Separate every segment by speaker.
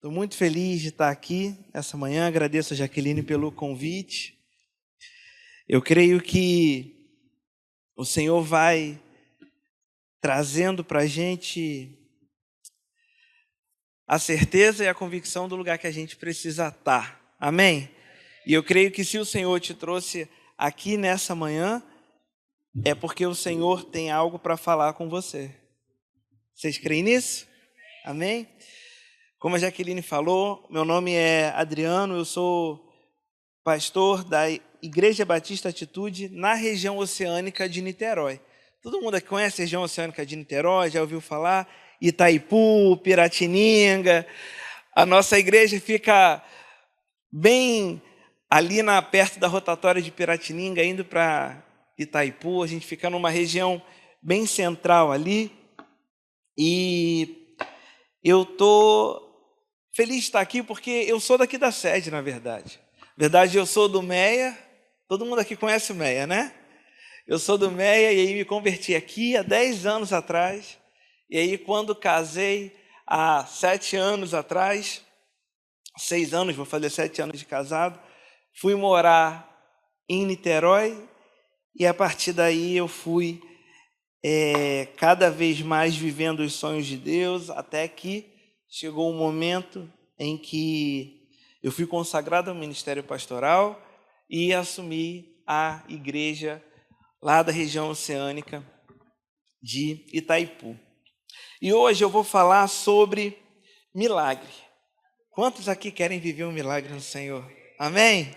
Speaker 1: Estou muito feliz de estar aqui essa manhã. Agradeço a Jaqueline pelo convite. Eu creio que o Senhor vai trazendo para a gente a certeza e a convicção do lugar que a gente precisa estar. Amém? E eu creio que se o Senhor te trouxe aqui nessa manhã, é porque o Senhor tem algo para falar com você. Vocês creem nisso? Amém? Como a Jaqueline falou, meu nome é Adriano, eu sou pastor da Igreja Batista Atitude na região oceânica de Niterói. Todo mundo aqui conhece a região oceânica de Niterói, já ouviu falar? Itaipu, Piratininga. A nossa igreja fica bem ali perto da rotatória de Piratininga, indo para Itaipu. A gente fica numa região bem central ali. E eu estou feliz de estar aqui porque eu sou daqui da sede, na verdade. Na verdade, eu sou do Meia. Todo mundo aqui conhece o Meia, né? Eu sou do Meia e aí me converti aqui há 10 anos atrás. E aí, quando casei, há 7 anos atrás, 6 anos, vou fazer 7 anos de casado, fui morar em Niterói e a partir daí eu fui cada vez mais vivendo os sonhos de Deus, até que chegou um momento em que eu fui consagrado ao ministério pastoral e assumi a igreja lá da região oceânica de Itaipu. E hoje eu vou falar sobre milagre. Quantos aqui querem viver um milagre no Senhor? Amém?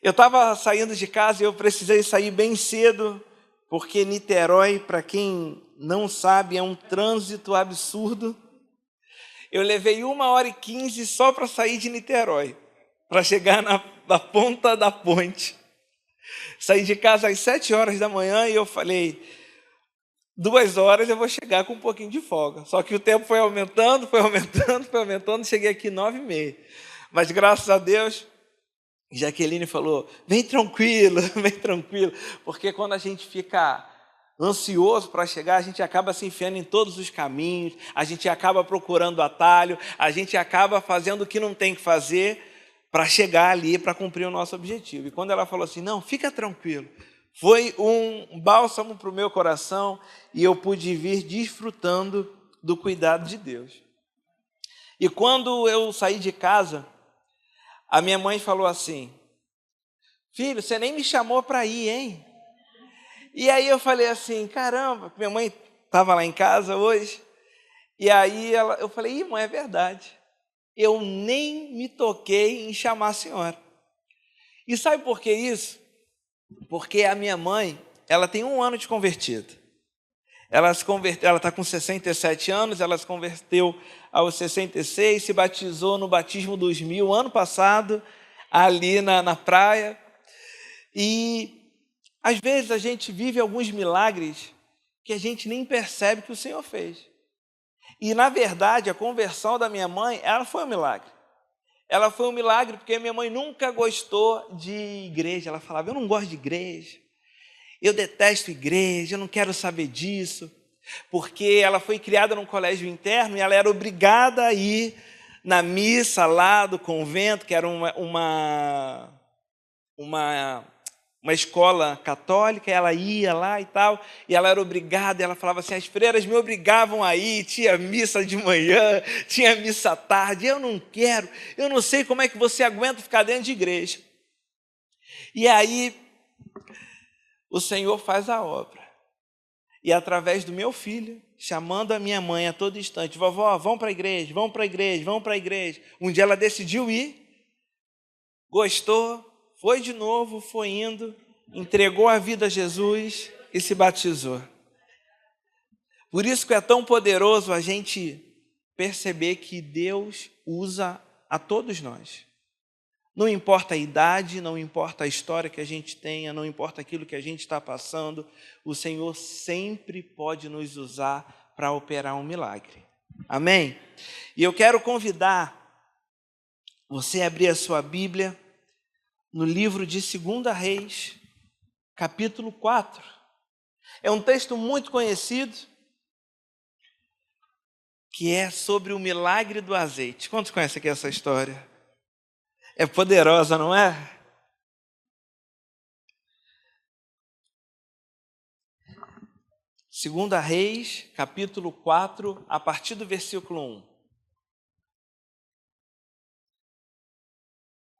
Speaker 1: Eu estava saindo de casa e eu precisei sair bem cedo, porque Niterói, para quem não sabe, é um trânsito absurdo. Eu levei 1h15 só para sair de Niterói, para chegar na ponta da ponte. Saí de casa às 7 horas da manhã e eu falei, 2 horas eu vou chegar com um pouquinho de folga. Só que o tempo foi aumentando, cheguei aqui 9h30. Mas graças a Deus, Jaqueline falou, vem tranquilo, porque quando a gente fica ansioso para chegar, a gente acaba se enfiando em todos os caminhos, a gente acaba procurando atalho, a gente acaba fazendo o que não tem que fazer para chegar ali, para cumprir o nosso objetivo. E quando ela falou assim, não, fica tranquilo, foi um bálsamo para o meu coração e eu pude vir desfrutando do cuidado de Deus. E quando eu saí de casa, a minha mãe falou assim, filho, você nem me chamou para ir, hein? E aí eu falei assim, caramba, minha mãe estava lá em casa hoje, e aí eu falei, mãe, é verdade, eu nem me toquei em chamar a senhora. E sabe por que isso? Porque a minha mãe, ela tem 1 ano de convertida. Ela está com 67 anos, ela se converteu aos 66, se batizou no batismo dos 1000, ano passado, ali na praia. E às vezes a gente vive alguns milagres que a gente nem percebe que o Senhor fez. E, na verdade, a conversão da minha mãe, ela foi um milagre. Ela foi um milagre porque a minha mãe nunca gostou de igreja. Ela falava, eu não gosto de igreja, eu detesto igreja, eu não quero saber disso. Porque ela foi criada num colégio interno e ela era obrigada a ir na missa lá do convento, que era uma escola católica, ela ia lá e tal, e ela era obrigada, ela falava assim, as freiras me obrigavam a ir, tinha missa de manhã, tinha missa à tarde, eu não quero, eu não sei como é que você aguenta ficar dentro de igreja. E aí, o Senhor faz a obra, e através do meu filho, chamando a minha mãe a todo instante, vovó, vamos para a igreja, vamos para a igreja, vamos para a igreja. Um dia ela decidiu ir, gostou, foi de novo, foi indo, entregou a vida a Jesus e se batizou. Por isso que é tão poderoso a gente perceber que Deus usa a todos nós. Não importa a idade, não importa a história que a gente tenha, não importa aquilo que a gente está passando, o Senhor sempre pode nos usar para operar um milagre. Amém? E eu quero convidar você a abrir a sua Bíblia no livro de 2 Reis, capítulo 4. É um texto muito conhecido. que é sobre o milagre do azeite. Quantos conhecem aqui essa história? É poderosa, não é? Segunda Reis, capítulo 4, a partir do versículo 1.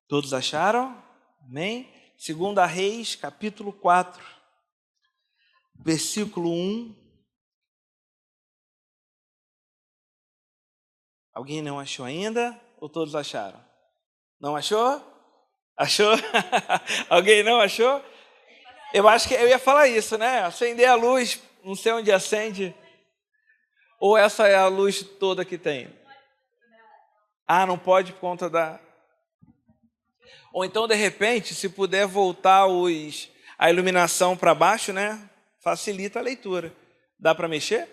Speaker 1: Todos acharam? Amém? Segunda Reis, capítulo 4, versículo 1. Alguém não achou ainda? Ou todos acharam? Não achou? Achou? Alguém não achou? Eu acho que eu ia falar isso, né? Acender a luz, não sei onde acende. Ou essa é a luz toda que tem? Ah, não pode por conta da... Ou então, de repente, se puder voltar a iluminação para baixo, né? Facilita a leitura. Dá para mexer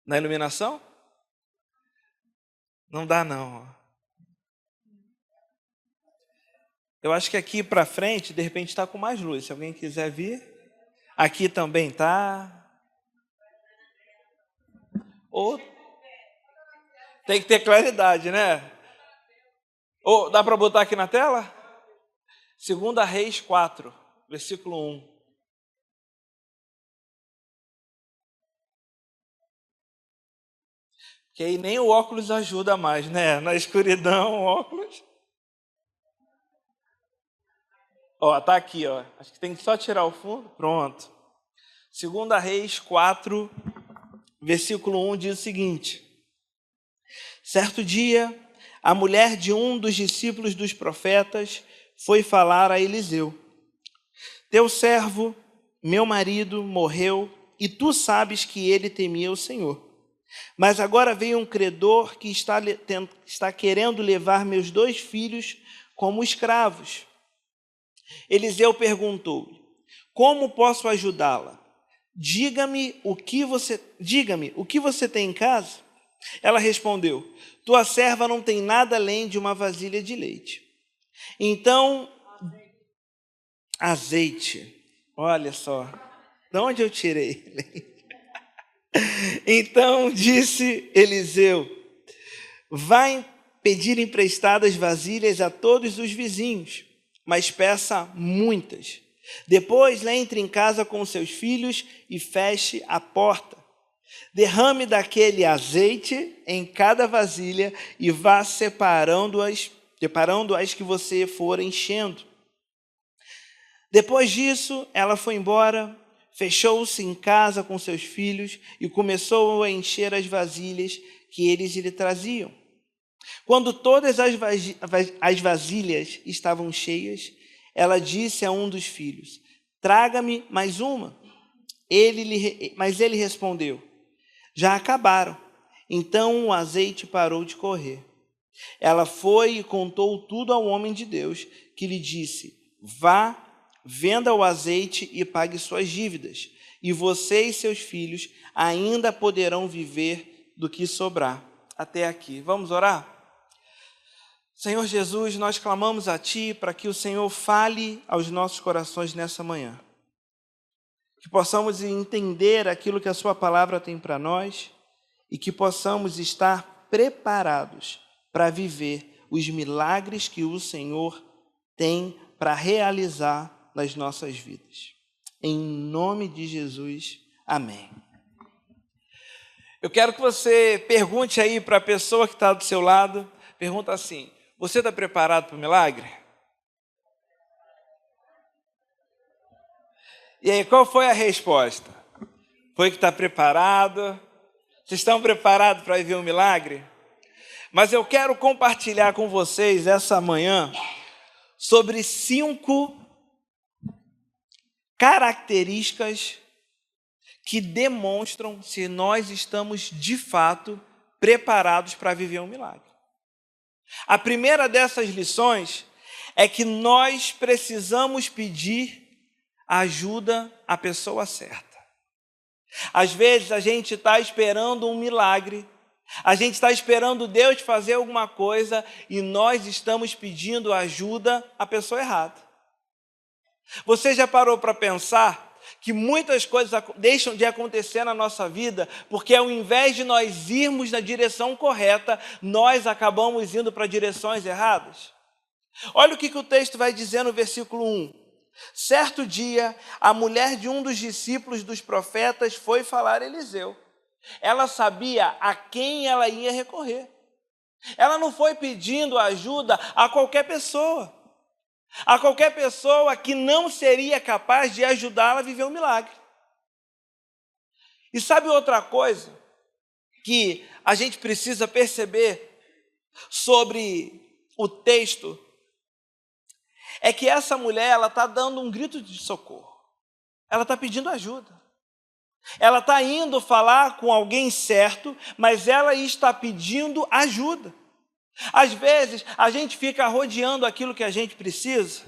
Speaker 1: na iluminação? Não dá, não. Eu acho que aqui para frente, de repente, está com mais luz. Se alguém quiser vir. Aqui também tá. Ou tem que ter claridade, né? Ou dá para botar aqui na tela? Segunda Reis 4, versículo 1. Que aí nem o óculos ajuda mais, né? Na escuridão, o óculos. Ó, tá aqui, ó. Acho que tem que só tirar o fundo. Pronto. Segunda Reis 4, versículo 1 diz o seguinte: certo dia, a mulher de um dos discípulos dos profetas foi falar a Eliseu: teu servo, meu marido, morreu, e tu sabes que ele temia o Senhor. Mas agora veio um credor que está querendo levar meus 2 filhos como escravos. Eliseu perguntou: como posso ajudá-la? Diga-me o que você tem em casa? Ela respondeu: tua serva não tem nada além de uma vasilha de leite. Então, azeite. Olha só, de onde eu tirei? Então disse Eliseu: vai pedir emprestadas vasilhas a todos os vizinhos, mas peça muitas. Depois entre em casa com seus filhos e feche a porta. Derrame daquele azeite em cada vasilha e vá separando-as que você for enchendo. Depois disso, ela foi embora, fechou-se em casa com seus filhos e começou a encher as vasilhas que eles lhe traziam. Quando todas as vasilhas estavam cheias, ela disse a um dos filhos: traga-me mais uma. Mas ele respondeu: já acabaram. Então o azeite parou de correr. Ela foi e contou tudo ao homem de Deus, que lhe disse: vá, venda o azeite e pague suas dívidas, e você e seus filhos ainda poderão viver do que sobrar. Até aqui. Vamos orar? Senhor Jesus, nós clamamos a Ti para que o Senhor fale aos nossos corações nessa manhã. Que possamos entender aquilo que a Sua palavra tem para nós e que possamos estar preparados para viver os milagres que o Senhor tem para realizar nas nossas vidas. Em nome de Jesus, amém. Eu quero que você pergunte aí para a pessoa que está do seu lado, pergunta assim: você está preparado para o milagre? E aí, qual foi a resposta? Foi que está preparado? Vocês estão preparados para viver um milagre? Mas eu quero compartilhar com vocês essa manhã sobre 5 características que demonstram se nós estamos de fato preparados para viver um milagre. A primeira dessas lições é que nós precisamos pedir ajuda à pessoa certa. Às vezes a gente está esperando um milagre, a gente está esperando Deus fazer alguma coisa e nós estamos pedindo ajuda à pessoa errada. Você já parou para pensar que muitas coisas deixam de acontecer na nossa vida, porque ao invés de nós irmos na direção correta, nós acabamos indo para direções erradas? Olha o que o texto vai dizer no versículo 1. Certo dia, a mulher de um dos discípulos dos profetas foi falar a Eliseu. Ela sabia a quem ela ia recorrer. Ela não foi pedindo ajuda a qualquer pessoa que não seria capaz de ajudá-la a viver um milagre. E sabe outra coisa que a gente precisa perceber sobre o texto? É que essa mulher, ela está dando um grito de socorro. Ela está pedindo ajuda. Ela está indo falar com alguém certo, mas ela está pedindo ajuda. Às vezes, a gente fica rodeando aquilo que a gente precisa,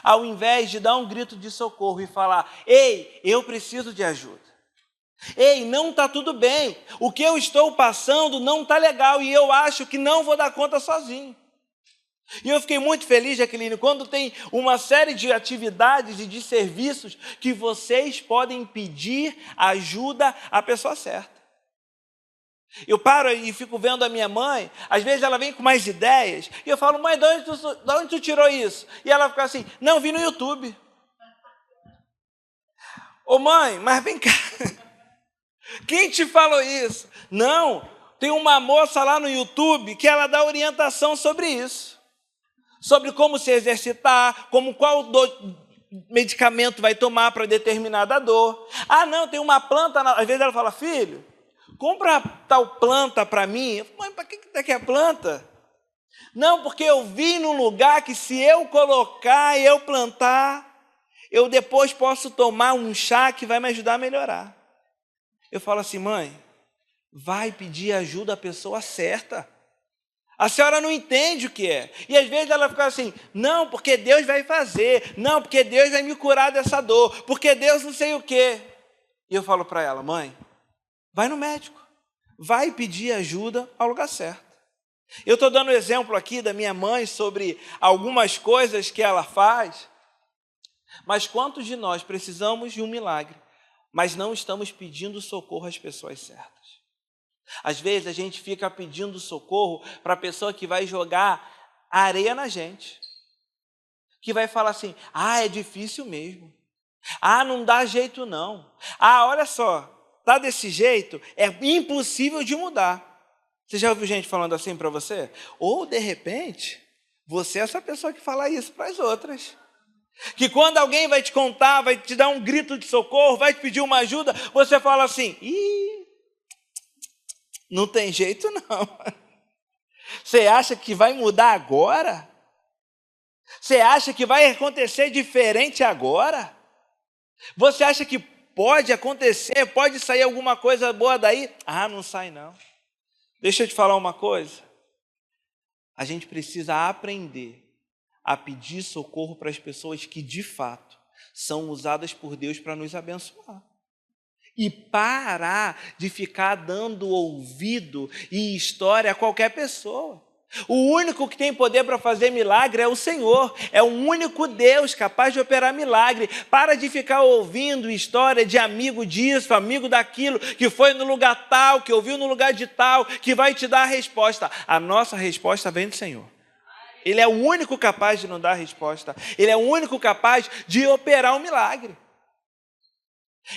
Speaker 1: ao invés de dar um grito de socorro e falar: ei, eu preciso de ajuda. Ei, não está tudo bem. O que eu estou passando não está legal e eu acho que não vou dar conta sozinho. E eu fiquei muito feliz, Jaqueline, quando tem uma série de atividades e de serviços que vocês podem pedir ajuda à pessoa certa. Eu paro e fico vendo a minha mãe, às vezes ela vem com mais ideias, e eu falo: mãe, de onde tu tirou isso? E ela fica assim: não, vi no YouTube. Ô mãe, mas vem cá, quem te falou isso? Não, tem uma moça lá no YouTube que ela dá orientação sobre isso. Sobre como se exercitar, qual medicamento vai tomar para determinada dor. Ah, não, tem uma planta, às vezes ela fala: filho, compra tal planta para mim. Mãe, para que daqui a planta? Não, porque eu vi num lugar que se eu colocar e eu plantar, eu depois posso tomar um chá que vai me ajudar a melhorar. Eu falo assim: mãe, vai pedir ajuda à pessoa certa. A senhora não entende o que é. E às vezes ela fica assim: não, porque Deus vai fazer. Não, porque Deus vai me curar dessa dor. Porque Deus não sei o quê. E eu falo para ela: mãe, vai no médico. Vai pedir ajuda ao lugar certo. Eu estou dando exemplo aqui da minha mãe sobre algumas coisas que ela faz. Mas quantos de nós precisamos de um milagre, mas não estamos pedindo socorro às pessoas certas? Às vezes a gente fica pedindo socorro para a pessoa que vai jogar areia na gente, que vai falar assim: ah, é difícil mesmo, ah, não dá jeito não, ah, olha só, tá desse jeito, é impossível de mudar. Você já ouviu gente falando assim para você? Ou de repente, você é essa pessoa que fala isso para as outras, que quando alguém vai te contar, vai te dar um grito de socorro, vai te pedir uma ajuda, você fala assim: não tem jeito não. Você acha que vai mudar agora? Você acha que vai acontecer diferente agora? Você acha que pode acontecer, pode sair alguma coisa boa daí? Ah, não sai não. Deixa eu te falar uma coisa. A gente precisa aprender a pedir socorro para as pessoas que de fato são usadas por Deus para nos abençoar. E parar de ficar dando ouvido e história a qualquer pessoa. O único que tem poder para fazer milagre é o Senhor. É o único Deus capaz de operar milagre. Para de ficar ouvindo história de amigo disso, amigo daquilo, que foi no lugar tal, que ouviu no lugar de tal, que vai te dar a resposta. A nossa resposta vem do Senhor. Ele é o único capaz de nos dar a resposta. Ele é o único capaz de operar um milagre.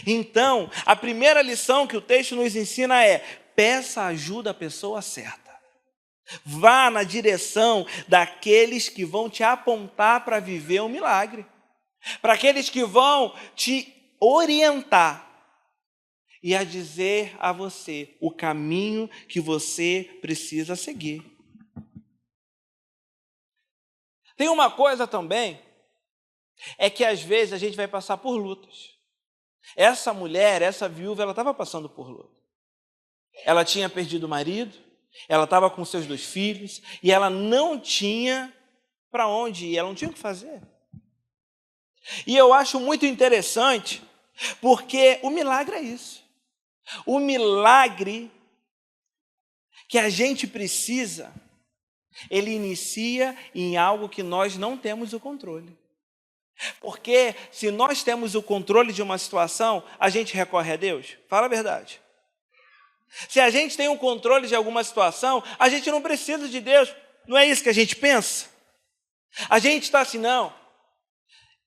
Speaker 1: Então, a primeira lição que o texto nos ensina é: peça ajuda à pessoa certa. Vá na direção daqueles que vão te apontar para viver um milagre. Para aqueles que vão te orientar e a dizer a você o caminho que você precisa seguir. Tem uma coisa também, é que às vezes a gente vai passar por lutas. Essa mulher, essa viúva, ela estava passando por luta. Ela tinha perdido o marido, ela estava com seus 2 filhos, e ela não tinha para onde ir, ela não tinha o que fazer. E eu acho muito interessante, porque o milagre é isso. O milagre que a gente precisa, ele inicia em algo que nós não temos o controle. Porque se nós temos o controle de uma situação, a gente recorre a Deus? Fala a verdade. Se a gente tem o controle de alguma situação, a gente não precisa de Deus. Não é isso que a gente pensa? A gente está assim, não,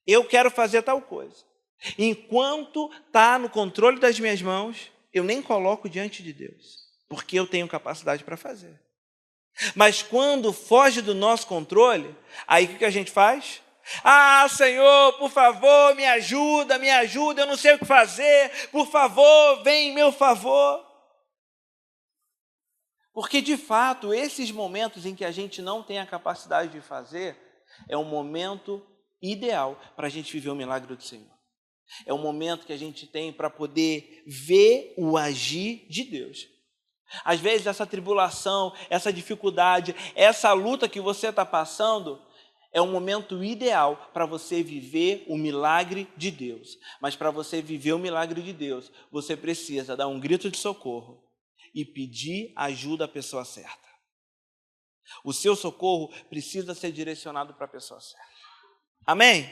Speaker 1: eu quero fazer tal coisa. Enquanto está no controle das minhas mãos, eu nem coloco diante de Deus, porque eu tenho capacidade para fazer. Mas quando foge do nosso controle, aí o que a gente faz? Ah, Senhor, por favor, me ajuda, eu não sei o que fazer, por favor, vem em meu favor. Porque, de fato, esses momentos em que a gente não tem a capacidade de fazer, é um momento ideal para a gente viver o milagre do Senhor. É um momento que a gente tem para poder ver o agir de Deus. Às vezes, essa tribulação, essa dificuldade, essa luta que você está passando, é um momento ideal para você viver o milagre de Deus. Mas para você viver o milagre de Deus, você precisa dar um grito de socorro e pedir ajuda à pessoa certa. O seu socorro precisa ser direcionado para a pessoa certa. Amém?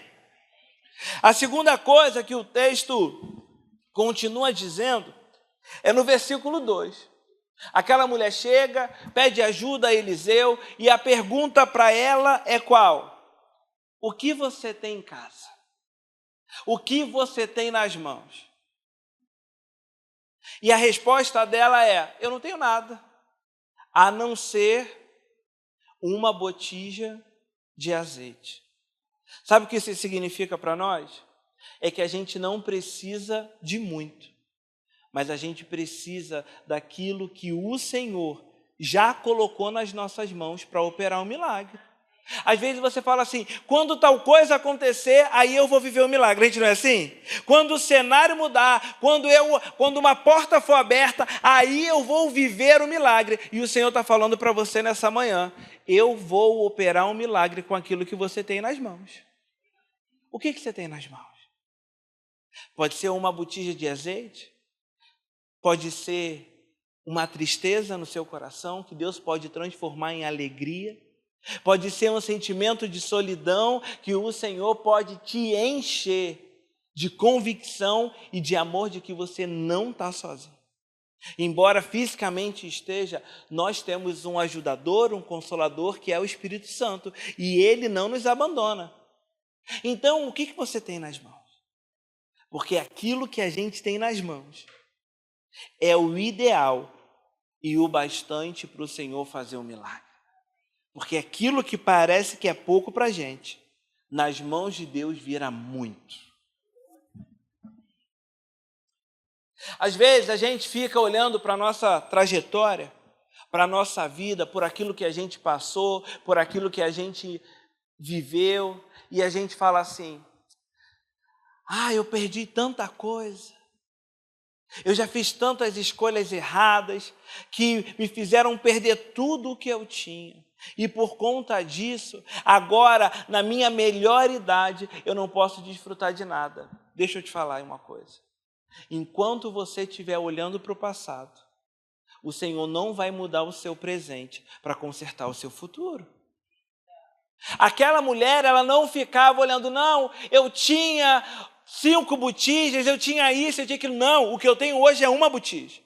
Speaker 1: A segunda coisa que o texto continua dizendo é no versículo 2. Aquela mulher chega, pede ajuda a Eliseu e a pergunta para ela é qual? O que você tem em casa? O que você tem nas mãos? E a resposta dela é, eu não tenho nada, a não ser uma botija de azeite. Sabe o que isso significa para nós? É que a gente não precisa de muito, mas a gente precisa daquilo que o Senhor já colocou nas nossas mãos para operar um milagre. Às vezes você fala assim, quando tal coisa acontecer, aí eu vou viver o milagre. A gente não é assim? Quando o cenário mudar, quando uma porta for aberta, aí eu vou viver o milagre. E o Senhor está falando para você nessa manhã, eu vou operar um milagre com aquilo que você tem nas mãos. O que você tem nas mãos? Pode ser uma botija de azeite, pode ser uma tristeza no seu coração, que Deus pode transformar em alegria. Pode ser um sentimento de solidão que o Senhor pode te encher de convicção e de amor de que você não está sozinho. Embora fisicamente esteja, nós temos um ajudador, um consolador, que é o Espírito Santo, e Ele não nos abandona. Então, o que você tem nas mãos? Porque aquilo que a gente tem nas mãos é o ideal e o bastante para o Senhor fazer um milagre. Porque aquilo que parece que é pouco para a gente, nas mãos de Deus vira muito. Às vezes a gente fica olhando para a nossa trajetória, para a nossa vida, por aquilo que a gente passou, por aquilo que a gente viveu, e a gente fala assim, eu perdi tanta coisa, eu já fiz tantas escolhas erradas, que me fizeram perder tudo o que eu tinha. E por conta disso, agora, na minha melhor idade, eu não posso desfrutar de nada. Deixa eu te falar uma coisa. Enquanto você estiver olhando para o passado, o Senhor não vai mudar o seu presente para consertar o seu futuro. Aquela mulher, ela não ficava olhando, não, eu tinha 5 botijas, eu tinha isso, eu tinha aquilo. Não, o que eu tenho hoje é uma botija.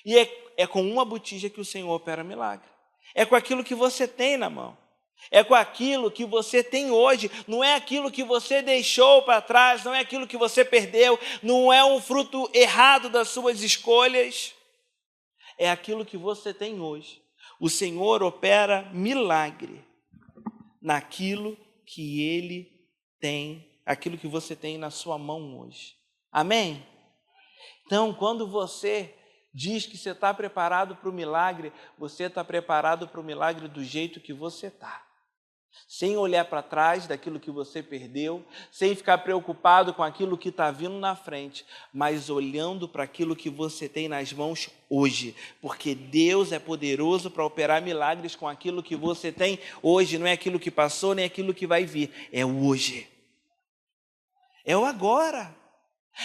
Speaker 1: E é com uma botija que o Senhor opera milagre. É com aquilo que você tem na mão. É com aquilo que você tem hoje. Não é aquilo que você deixou para trás, não é aquilo que você perdeu, não é um fruto errado das suas escolhas. É aquilo que você tem hoje. O Senhor opera milagre naquilo que Ele tem, aquilo que você tem na sua mão hoje. Amém? Então, quando você diz que você está preparado para o milagre, você está preparado para o milagre do jeito que você está. Sem olhar para trás daquilo que você perdeu, sem ficar preocupado com aquilo que está vindo na frente, mas olhando para aquilo que você tem nas mãos hoje, porque Deus é poderoso para operar milagres com aquilo que você tem hoje, não é aquilo que passou, nem aquilo que vai vir, é o hoje. É o agora.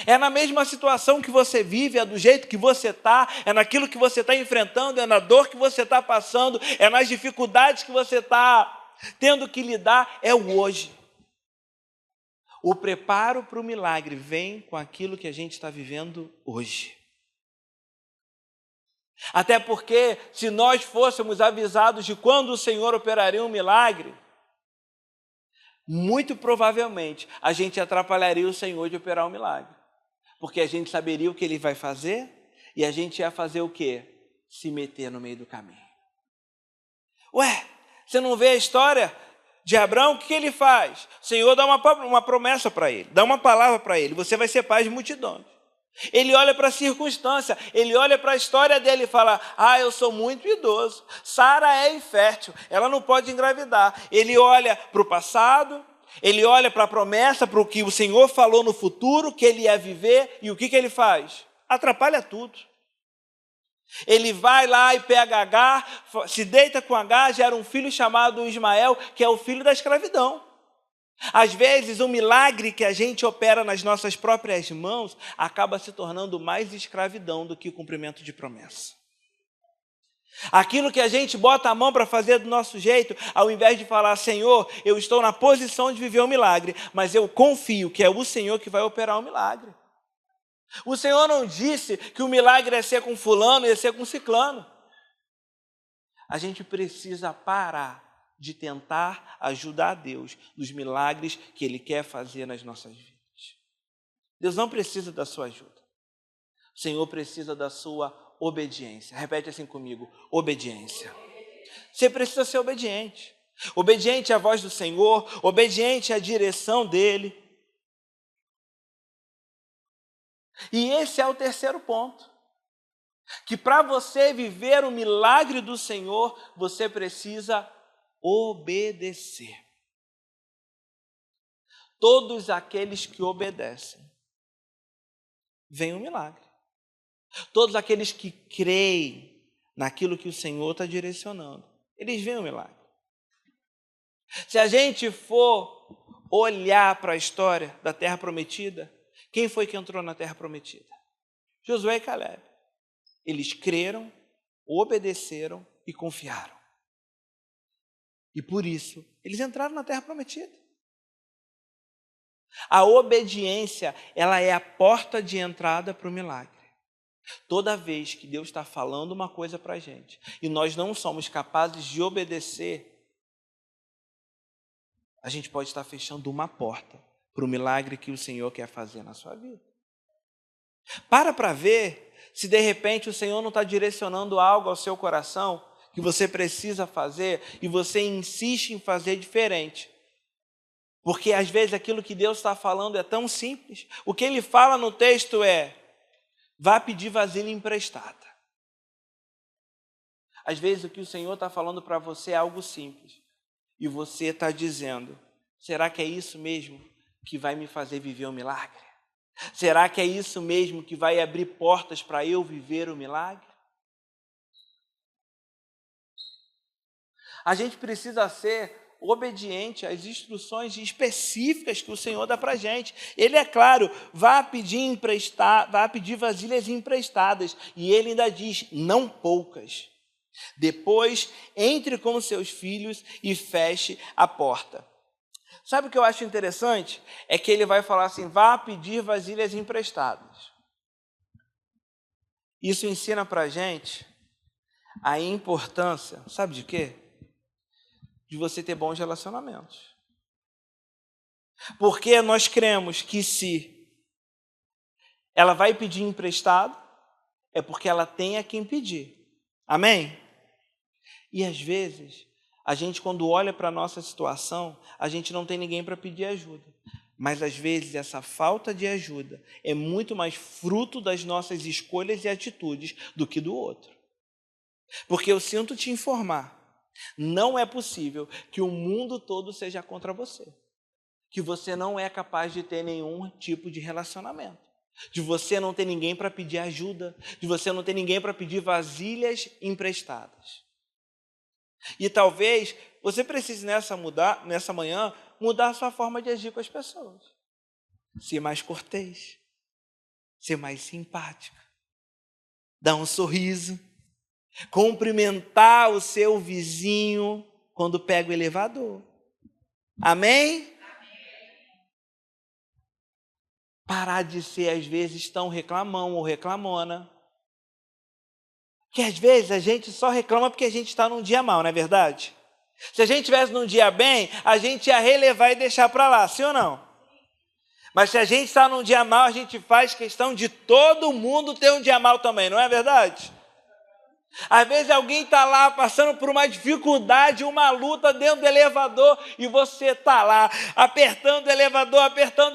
Speaker 1: É na mesma situação que você vive, é do jeito que você está, é naquilo que você está enfrentando, é na dor que você está passando, é nas dificuldades que você está tendo que lidar, é o hoje. O preparo para o milagre vem com aquilo que a gente está vivendo hoje. Até porque, se nós fôssemos avisados de quando o Senhor operaria um milagre, muito provavelmente a gente atrapalharia o Senhor de operar um milagre. Porque a gente saberia o que Ele vai fazer e a gente ia fazer o quê? Se meter no meio do caminho. Ué, você não vê a história de Abraão? O que ele faz? O Senhor dá uma promessa para ele, dá uma palavra para ele: você vai ser pai de multidões. Ele olha para a circunstância, ele olha para a história dele e fala: eu sou muito idoso, Sara é infértil, ela não pode engravidar. Ele olha para o passado, ele olha para a promessa, para o que o Senhor falou no futuro, que ele ia viver, e o que ele faz? Atrapalha tudo. Ele vai lá e pega Agar, se deita com Agar, gera um filho chamado Ismael, que é o filho da escravidão. Às vezes, o milagre que a gente opera nas nossas próprias mãos acaba se tornando mais escravidão do que o cumprimento de promessa. Aquilo que a gente bota a mão para fazer do nosso jeito, ao invés de falar: Senhor, eu estou na posição de viver um milagre, mas eu confio que é o Senhor que vai operar o milagre. O Senhor não disse que o milagre ia ser com fulano, ia ser com ciclano. A gente precisa parar de tentar ajudar Deus nos milagres que Ele quer fazer nas nossas vidas. Deus não precisa da sua ajuda. O Senhor precisa da sua obediência. Repete assim comigo: obediência. Você precisa ser obediente. Obediente à voz do Senhor, obediente à direção dEle. E esse é o terceiro ponto. Que para você viver o milagre do Senhor, você precisa obedecer. Todos aqueles que obedecem, vem um milagre. Todos aqueles que creem naquilo que o Senhor está direcionando, eles veem um milagre. Se a gente for olhar para a história da Terra Prometida, quem foi que entrou na Terra Prometida? Josué e Caleb. Eles creram, obedeceram e confiaram. E por isso, eles entraram na Terra Prometida. A obediência, ela é a porta de entrada para o milagre. Toda vez que Deus está falando uma coisa para a gente e nós não somos capazes de obedecer, a gente pode estar fechando uma porta para o milagre que o Senhor quer fazer na sua vida. Para ver se de repente o Senhor não está direcionando algo ao seu coração que você precisa fazer e você insiste em fazer diferente. Porque às vezes aquilo que Deus está falando é tão simples. O que Ele fala no texto é: vá pedir vasilha emprestada. Às vezes o que o Senhor está falando para você é algo simples. E você está dizendo: será que é isso mesmo que vai me fazer viver um milagre? Será que é isso mesmo que vai abrir portas para eu viver o milagre? A gente precisa ser obediente às instruções específicas que o Senhor dá para a gente. Ele, é claro, vá pedir vasilhas emprestadas. E ele ainda diz: não poucas. Depois, entre com seus filhos e feche a porta. Sabe o que eu acho interessante? É que ele vai falar assim: vá pedir vasilhas emprestadas. Isso ensina para a gente a importância, sabe de quê? De você ter bons relacionamentos. Porque nós cremos que se ela vai pedir emprestado, é porque ela tem a quem pedir. Amém? E às vezes, a gente, quando olha para a nossa situação, a gente não tem ninguém para pedir ajuda. Mas às vezes essa falta de ajuda é muito mais fruto das nossas escolhas e atitudes do que do outro. Porque eu sinto te informar, não é possível que o mundo todo seja contra você. Que você não é capaz de ter nenhum tipo de relacionamento. De você não ter ninguém para pedir ajuda. De você não ter ninguém para pedir vasilhas emprestadas. E talvez você precise nessa manhã mudar a sua forma de agir com as pessoas. Ser mais cortês. Ser mais simpática. Dar um sorriso. Cumprimentar o seu vizinho quando pega o elevador. Amém? parar de ser, às vezes, tão reclamão ou reclamona. Que às vezes a gente só reclama porque a gente está num dia mal, não é verdade? Se a gente estivesse num dia bem, a gente ia relevar e deixar para lá, sim ou não? Mas se a gente está num dia mal, a gente faz questão de todo mundo ter um dia mal também, não é verdade? Às vezes alguém está lá passando por uma dificuldade, uma luta dentro do elevador e você está lá apertando o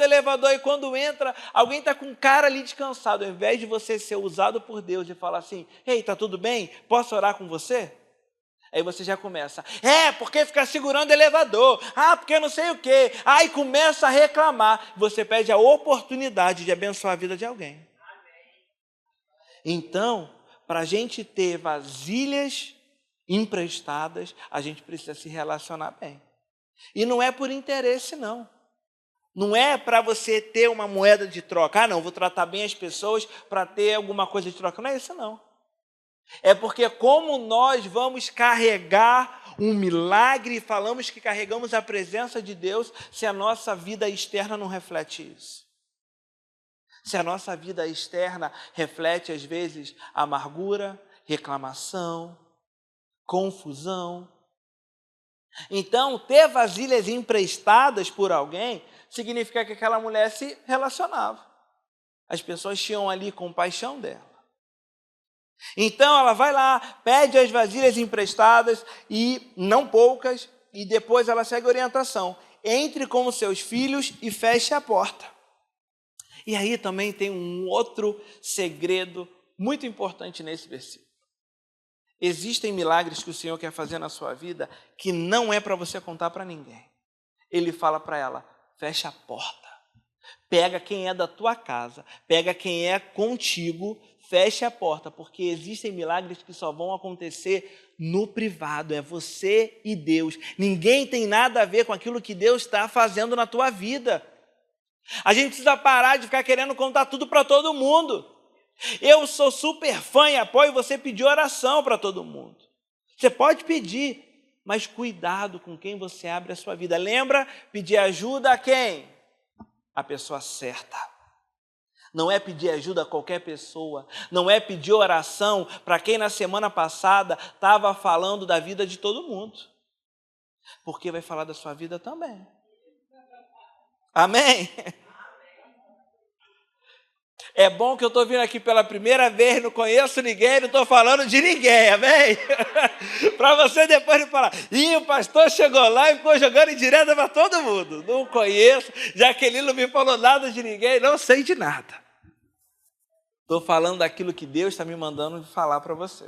Speaker 1: elevador e quando entra, alguém está com cara ali descansado. Ao invés de você ser usado por Deus e falar assim, ei, está tudo bem? Posso orar com você? Aí você já começa, porque fica segurando o elevador, porque não sei o quê. Aí começa a reclamar, você perde a oportunidade de abençoar a vida de alguém. Então, para a gente ter vasilhas emprestadas, a gente precisa se relacionar bem. E não é por interesse, não. Não é para você ter uma moeda de troca. Não, vou tratar bem as pessoas para ter alguma coisa de troca. Não é isso, não. É porque como nós vamos carregar um milagre e falamos que carregamos a presença de Deus se a nossa vida externa não reflete isso. Se a nossa vida externa reflete, às vezes, amargura, reclamação, confusão. Então, ter vasilhas emprestadas por alguém significa que aquela mulher se relacionava. As pessoas tinham ali compaixão dela. Então, ela vai lá, pede as vasilhas emprestadas, e não poucas, e depois ela segue a orientação. Entre com os seus filhos e feche a porta. E aí também tem um outro segredo muito importante nesse versículo. Existem milagres que o Senhor quer fazer na sua vida que não é para você contar para ninguém. Ele fala para ela, fecha a porta. Pega quem é da tua casa, pega quem é contigo, feche a porta, porque existem milagres que só vão acontecer no privado, é você e Deus. Ninguém tem nada a ver com aquilo que Deus está fazendo na tua vida. A gente precisa parar de ficar querendo contar tudo para todo mundo. Eu sou super fã e apoio você pedir oração para todo mundo. Você pode pedir, mas cuidado com quem você abre a sua vida. Lembra? Pedir ajuda a quem? A pessoa certa. Não é pedir ajuda a qualquer pessoa. Não é pedir oração para quem na semana passada estava falando da vida de todo mundo. Porque vai falar da sua vida também. Amém? É bom que eu estou vindo aqui pela primeira vez, não conheço ninguém, não estou falando de ninguém, amém? Para você depois não falar, o pastor chegou lá e ficou jogando indireta para todo mundo. Não conheço, Jaqueline não me falou nada de ninguém, não sei de nada. Estou falando daquilo que Deus está me mandando falar para você.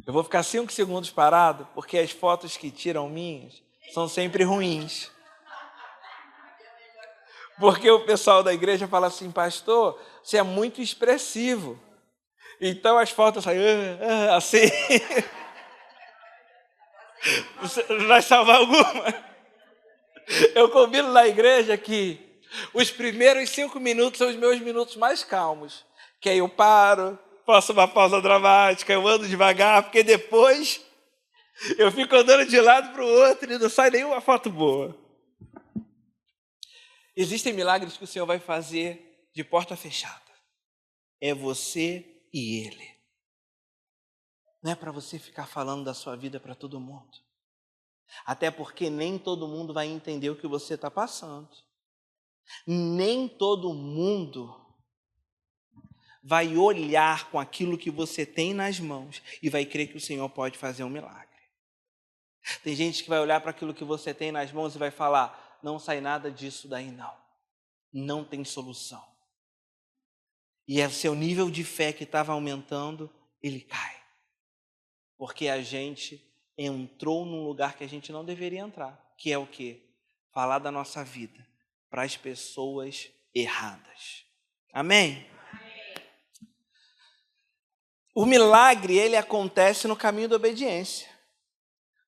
Speaker 1: Eu vou ficar 5 segundos parado, porque as fotos que tiram minhas são sempre ruins. Porque o pessoal da igreja fala assim, pastor, você é muito expressivo. Então as fotos saem assim. Você vai salvar alguma? Eu combino na igreja que os primeiros 5 minutos são os meus minutos mais calmos. Que aí eu paro, faço uma pausa dramática, eu ando devagar, porque depois eu fico andando de lado para o outro e não sai nenhuma foto boa. Existem milagres que o Senhor vai fazer de porta fechada. É você e Ele. Não é para você ficar falando da sua vida para todo mundo. Até porque nem todo mundo vai entender o que você está passando. Nem todo mundo vai olhar com aquilo que você tem nas mãos e vai crer que o Senhor pode fazer um milagre. Tem gente que vai olhar para aquilo que você tem nas mãos e vai falar, não sai nada disso daí não. Não tem solução. E é o seu nível de fé que estava aumentando, ele cai. Porque a gente entrou num lugar que a gente não deveria entrar. Que é o quê? Falar da nossa vida para as pessoas erradas. Amém? O milagre, ele acontece no caminho da obediência.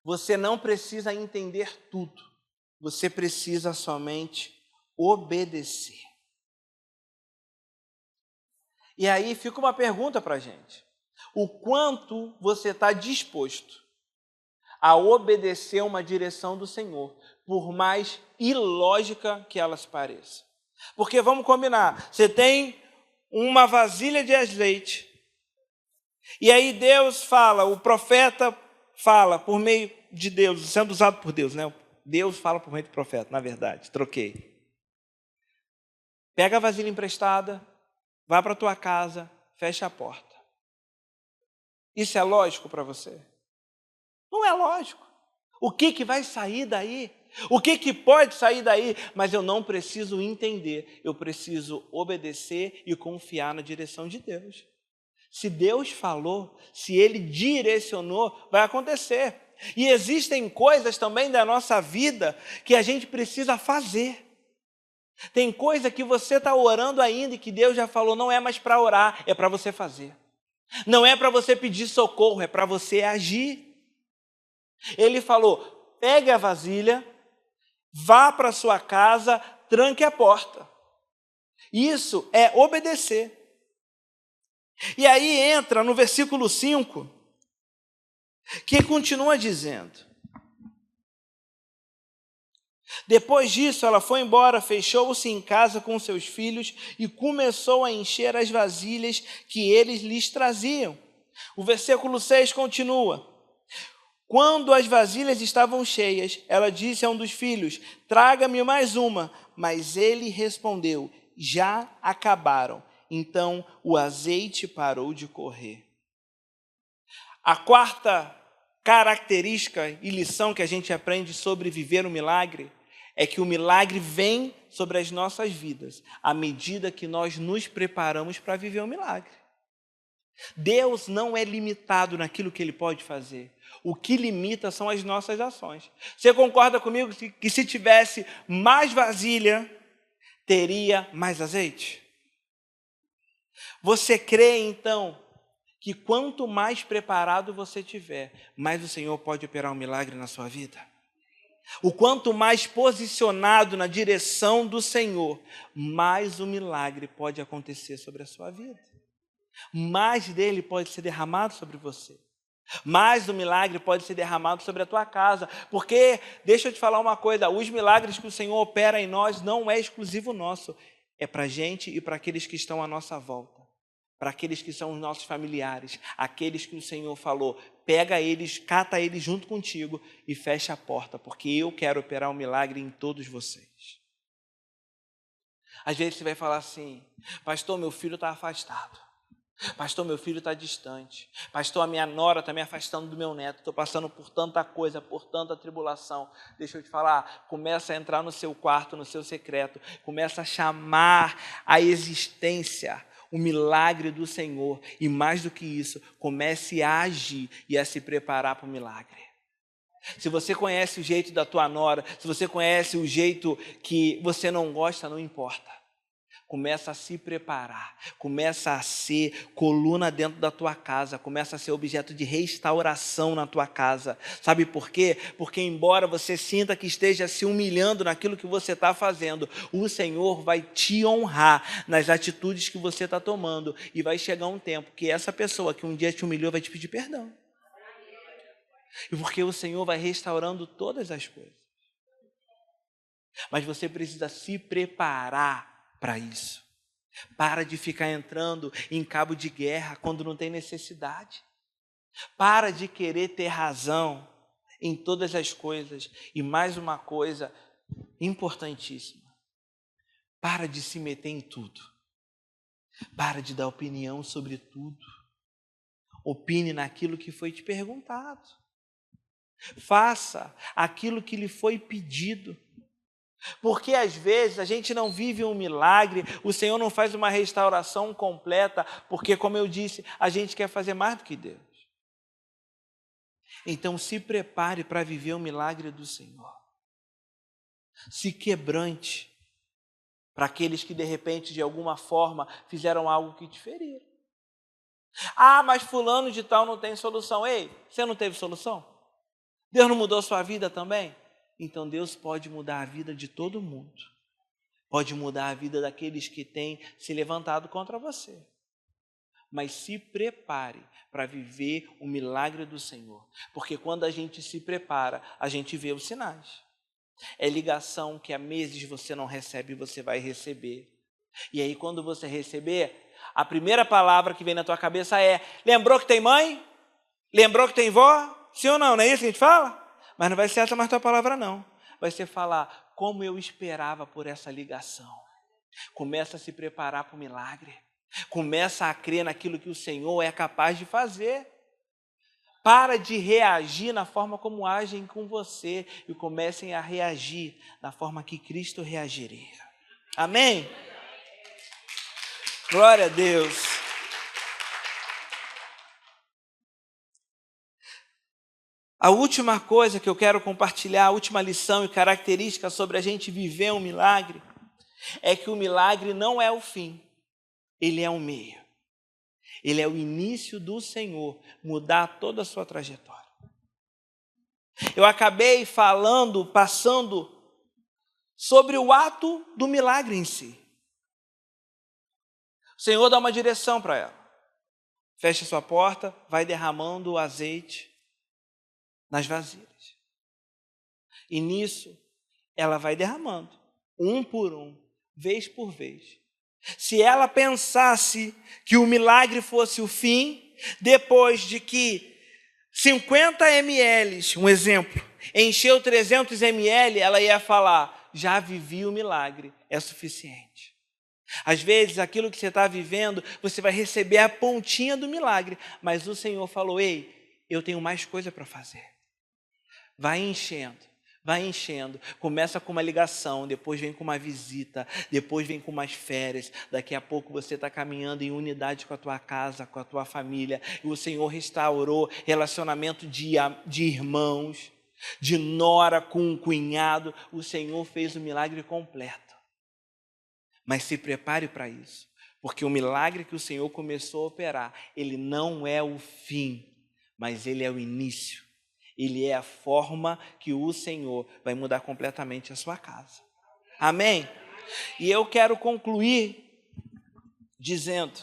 Speaker 1: Você não precisa entender tudo. Você precisa somente obedecer. E aí fica uma pergunta para a gente. O quanto você está disposto a obedecer uma direção do Senhor, por mais ilógica que ela se pareça? Porque vamos combinar, você tem uma vasilha de azeite, e aí Deus fala, o profeta fala por meio de Deus, sendo usado por Deus, né? Deus fala por meio do profeta, na verdade, troquei. Pega a vasilha emprestada, vá para a tua casa, fecha a porta. Isso é lógico para você? Não é lógico. O que vai sair daí? O que pode sair daí? Mas eu não preciso entender, eu preciso obedecer e confiar na direção de Deus. Se Deus falou, se Ele direcionou, vai acontecer. E existem coisas também da nossa vida que a gente precisa fazer. Tem coisa que você está orando ainda e que Deus já falou, não é mais para orar, é para você fazer. Não é para você pedir socorro, é para você agir. Ele falou, pegue a vasilha, vá para sua casa, tranque a porta. Isso é obedecer. E aí entra no versículo 5, que continua dizendo: depois disso, ela foi embora, fechou-se em casa com seus filhos e começou a encher as vasilhas que eles lhes traziam. O versículo 6 continua: quando as vasilhas estavam cheias, ela disse a um dos filhos, traga-me mais uma. Mas ele respondeu, já acabaram. Então o azeite parou de correr. A quarta característica e lição que a gente aprende sobre viver o milagre é que o milagre vem sobre as nossas vidas à medida que nós nos preparamos para viver o milagre. Deus não é limitado naquilo que Ele pode fazer. O que limita são as nossas ações. Você concorda comigo que se tivesse mais vasilha, teria mais azeite? Você crê, então, que quanto mais preparado você tiver, mais o Senhor pode operar um milagre na sua vida? O quanto mais posicionado na direção do Senhor, mais o milagre pode acontecer sobre a sua vida. Mais dele pode ser derramado sobre você. Mais do milagre pode ser derramado sobre a tua casa. Porque, deixa eu te falar uma coisa, os milagres que o Senhor opera em nós não é exclusivo nosso. É para a gente e para aqueles que estão à nossa volta. Para aqueles que são os nossos familiares. Aqueles que o Senhor falou, pega eles, cata eles junto contigo e fecha a porta. Porque eu quero operar um milagre em todos vocês. Às vezes você vai falar assim, pastor, meu filho está afastado. Pastor, meu filho está distante. Pastor, a minha nora está me afastando do meu neto. Estou passando por tanta coisa, por tanta tribulação. Deixa eu te falar, começa a entrar no seu quarto, no seu secreto. Começa a chamar a existência, o milagre do Senhor. E mais do que isso, comece a agir e a se preparar para o milagre. Se você conhece o jeito da tua nora, se você conhece o jeito que você não gosta, não importa. Começa a se preparar, começa a ser coluna dentro da tua casa, começa a ser objeto de restauração na tua casa. Sabe por quê? Porque embora você sinta que esteja se humilhando naquilo que você está fazendo, o Senhor vai te honrar nas atitudes que você está tomando. E vai chegar um tempo que essa pessoa que um dia te humilhou vai te pedir perdão. E porque o Senhor vai restaurando todas as coisas. Mas você precisa se preparar para isso. Para de ficar entrando em cabo de guerra quando não tem necessidade. Para de querer ter razão em todas as coisas. E mais uma coisa importantíssima. Para de se meter em tudo. Para de dar opinião sobre tudo. Opine naquilo que foi te perguntado. Faça aquilo que lhe foi pedido. Porque às vezes a gente não vive um milagre, o Senhor não faz uma restauração completa, porque, como eu disse, a gente quer fazer mais do que Deus. Então se prepare para viver o milagre do Senhor. Se quebrante para aqueles que de repente, de alguma forma, fizeram algo que te feriram. Ah, mas fulano de tal não tem solução. Ei, você não teve solução? Deus não mudou sua vida também? Então Deus pode mudar a vida de todo mundo. Pode mudar a vida daqueles que têm se levantado contra você. Mas se prepare para viver o milagre do Senhor. Porque quando a gente se prepara, a gente vê os sinais. É ligação que há meses você não recebe e você vai receber. E aí quando você receber, a primeira palavra que vem na tua cabeça é: lembrou que tem mãe? Lembrou que tem vó? Sim ou não? Não é isso que a gente fala? Mas não vai ser essa mais tua palavra não. Vai ser falar: como eu esperava por essa ligação. Começa a se preparar para o milagre. Começa a crer naquilo que o Senhor é capaz de fazer. Para de reagir na forma como agem com você e comecem a reagir da forma que Cristo reagiria. Amém? Glória a Deus. A última coisa que eu quero compartilhar, a última lição e característica sobre a gente viver um milagre, é que o milagre não é o fim, ele é o meio. Ele é o início do Senhor mudar toda a sua trajetória. Eu acabei passando sobre o ato do milagre em si. O Senhor dá uma direção para ela. Fecha sua porta, vai derramando o azeite nas vasilhas. E nisso, ela vai derramando, um por um, vez por vez. Se ela pensasse que o milagre fosse o fim, depois de que 50 ml, um exemplo, encheu 300 ml, ela ia falar: já vivi o milagre, é suficiente. Às vezes, aquilo que você está vivendo, você vai receber a pontinha do milagre, mas o Senhor falou: ei, eu tenho mais coisa para fazer. Vai enchendo. Vai enchendo, começa com uma ligação, depois vem com uma visita, depois vem com umas férias, daqui a pouco você está caminhando em unidade com a tua casa, com a tua família, e o Senhor restaurou relacionamento de irmãos, de nora com um cunhado, o Senhor fez o milagre completo. Mas se prepare para isso, porque o milagre que o Senhor começou a operar, ele não é o fim, mas ele é o início. Ele é a forma que o Senhor vai mudar completamente a sua casa. Amém? E eu quero concluir dizendo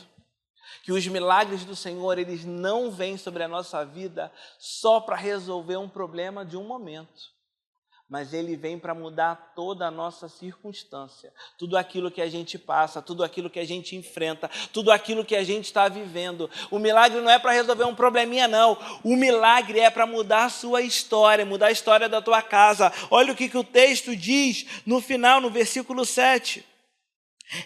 Speaker 1: que os milagres do Senhor, eles não vêm sobre a nossa vida só para resolver um problema de um momento, mas ele vem para mudar toda a nossa circunstância, tudo aquilo que a gente passa, tudo aquilo que a gente enfrenta, tudo aquilo que a gente está vivendo. O milagre não é para resolver um probleminha, não. O milagre é para mudar a sua história, mudar a história da tua casa. Olha o que o texto diz no final, no versículo 7.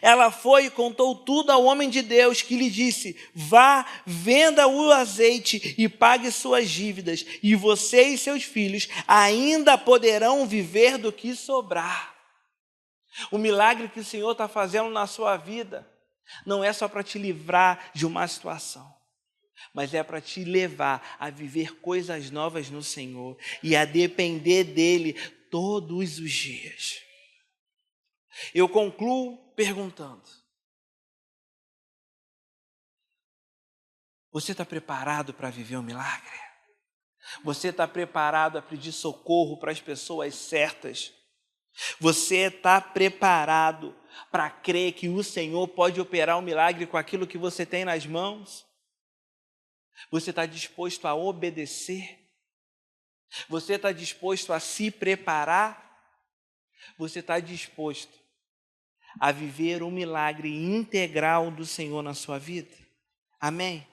Speaker 1: Ela foi e contou tudo ao homem de Deus, que lhe disse: vá, venda o azeite e pague suas dívidas, e você e seus filhos ainda poderão viver do que sobrar. O milagre que o Senhor está fazendo na sua vida não é só para te livrar de uma situação, mas é para te levar a viver coisas novas no Senhor e a depender dEle todos os dias. Eu concluo perguntando: você está preparado para viver um milagre? Você está preparado a pedir socorro para as pessoas certas? Você está preparado para crer que o Senhor pode operar um milagre com aquilo que você tem nas mãos? Você está disposto a obedecer? Você está disposto a se preparar? Você está disposto a viver um milagre integral do Senhor na sua vida? Amém?